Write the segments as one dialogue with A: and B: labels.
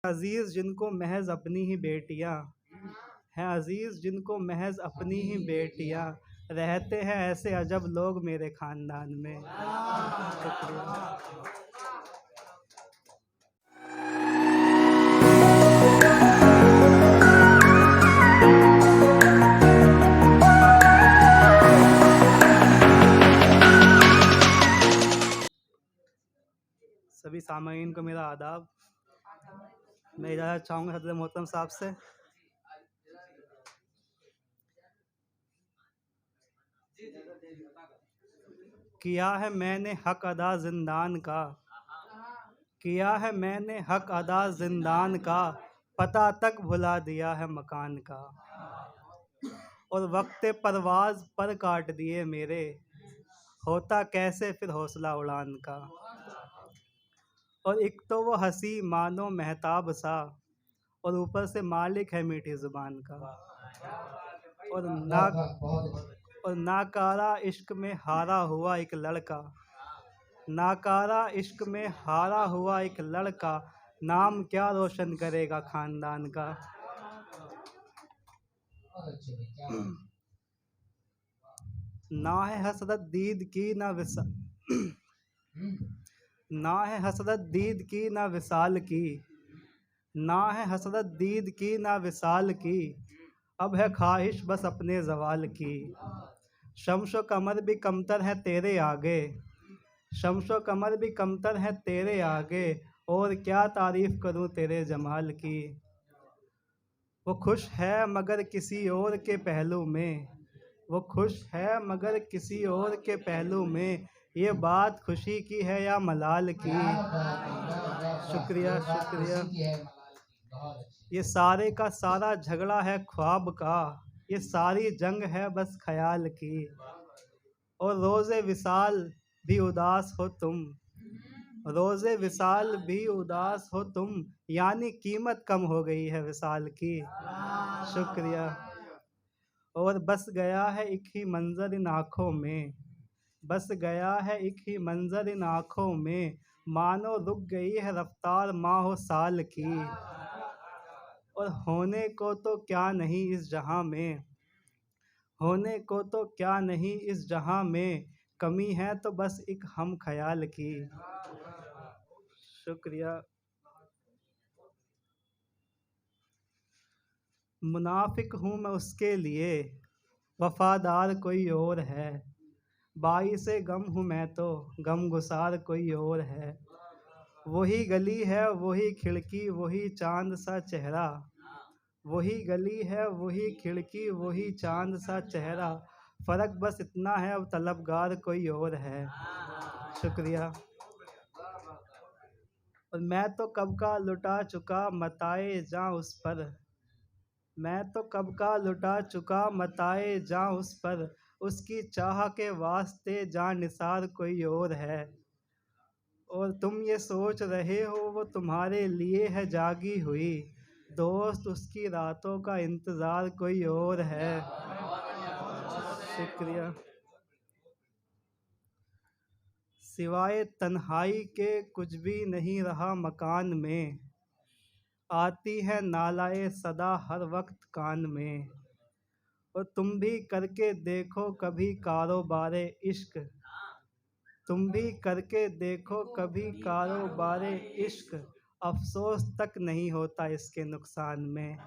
A: अजीज जिनको महज अपनी ही बेटियां हैं, अजीज जिनको महज अपनी ही बेटियां, रहते हैं ऐसे अजब लोग मेरे खानदान में। शुक्रिया। सभी सामाईन को मेरा आदाब। मैं इजाज़त चाहूँगा हज़रत मोहतरम साहब से। किया है मैंने हक अदा जिंदान का, किया है मैंने हक अदा जिंदान का, पता तक भुला दिया है मकान का। और वक्त परवाज़ पर काट दिए मेरे, होता कैसे फिर हौसला उड़ान का। और एक तो वो हंसी मानो महताब सा, और ऊपर से मालिक है मीठी ज़ुबान का। और नाकारा इश्क में हारा हुआ एक लड़का, नाकारा इश्क में हारा हुआ एक लड़का, नाम क्या रोशन करेगा खानदान का। ना है हसरत दीद की ना विसाल, ना है हसरत दीद की ना विसाल की, ना है हसरत दीद की ना विसाल की, अब है ख्वाहिश बस अपने ज़वाल की। शम्शो कमर भी कमतर है तेरे आगे, शम्शो कमर भी कमतर है तेरे आगे, और क्या तारीफ़ करूं तेरे जमाल की। वो खुश है मगर किसी और के पहलू में, वो खुश है मगर किसी और के पहलू में, ये बात खुशी की है या मलाल की। शुक्रिया शुक्रिया। ये सारे का सारा झगड़ा है ख्वाब का, ये सारी जंग है बस ख्याल की। और रोज़े विसाल भी उदास हो तुम, रोज़े विसाल भी उदास हो तुम, यानी कीमत कम हो गई है विसाल की। शुक्रिया। और बस गया है एक ही मंजर इन आँखों में, बस गया है एक ही मंजर इन आँखों में, मानो रुक गई है रफ्तार माहो साल की। और होने को तो क्या नहीं इस जहां में, होने को तो क्या नहीं इस जहां में, कमी है तो बस एक हम ख्याल की। शुक्रिया। मुनाफिक हूँ मैं उसके लिए, वफादार कोई और है, बाइसे गम हूँ मैं तो गम गुसार कोई और है। वही गली है वही खिड़की वही चांद सा चेहरा, वही गली है वही खिड़की वही चांद सा चेहरा, फ़र्क बस इतना है अब तलबगार कोई और है। शुक्रिया। और मैं तो कब का लुटा चुका मताए जां उस पर, मैं तो कब का लुटा चुका मताए जां उस पर, उसकी चाह के वास्ते जां निसार कोई और है। और तुम ये सोच रहे हो वो तुम्हारे लिए है जागी हुई, दोस्त उसकी रातों का इंतज़ार कोई और है। शुक्रिया। सिवाय तन्हाई के कुछ भी नहीं रहा मकान में, आती है नालाए सदा हर वक्त कान में। और तुम भी करके देखो कभी कारोबारे इश्क, तुम भी करके देखो कभी कारोबारे इश्क, अफसोस तक नहीं होता इसके नुकसान में।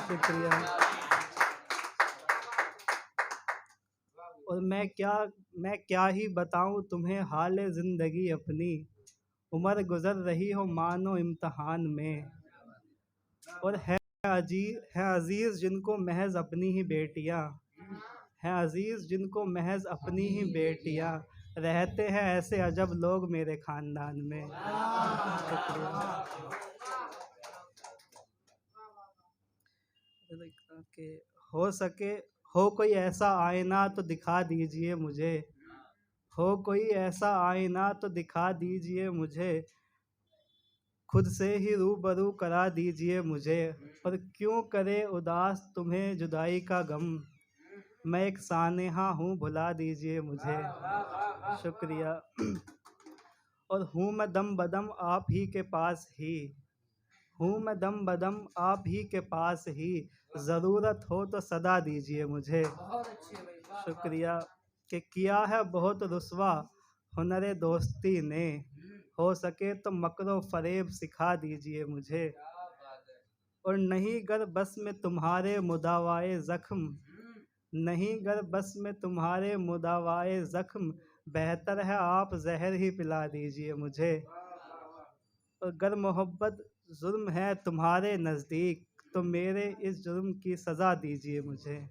A: शुक्रिया। और मैं क्या ही बताऊं तुम्हें हाल ज़िंदगी अपनी, उम्र गुज़र रही हो मानो इम्तहान में। और है अजीज़ जिनको महज अपनी ही बेटियां, हैं अजीज़ जिनको महज अपनी ही बेटियां, रहते हैं ऐसे अजब लोग मेरे ख़ानदान में। कि हो सके हो कोई ऐसा आईना तो दिखा दीजिए मुझे, हो कोई ऐसा आईना तो दिखा दीजिए मुझे, खुद से ही रूबरू करा दीजिए मुझे। और क्यों करे उदास तुम्हें जुदाई का गम, मैं एक सानेहा हूँ भुला दीजिए मुझे। शुक्रिया। और हूँ मैं दम बदम आप ही के पास ही, हूँ मैं दम बदम आप ही के पास ही, ज़रूरत हो तो सदा दीजिए मुझे।
B: बहुत अच्छी है भाई, वाह वाह।
A: शुक्रिया। कि किया है बहुत रुस्वा हुनरे दोस्ती ने, हो सके तो मकरो फ़रेब सिखा दीजिए मुझे।
B: क्या बात है।
A: और नहीं गर बस में तुम्हारे मुदावाए ज़ख्म, नहीं गर बस में तुम्हारे मुदावाए ज़ख्म, बेहतर है आप जहर ही पिला दीजिए मुझे। और गर मोहब्बत जुर्म है तुम्हारे नज़दीक, तो मेरे इस जुर्म की सज़ा दीजिए मुझे।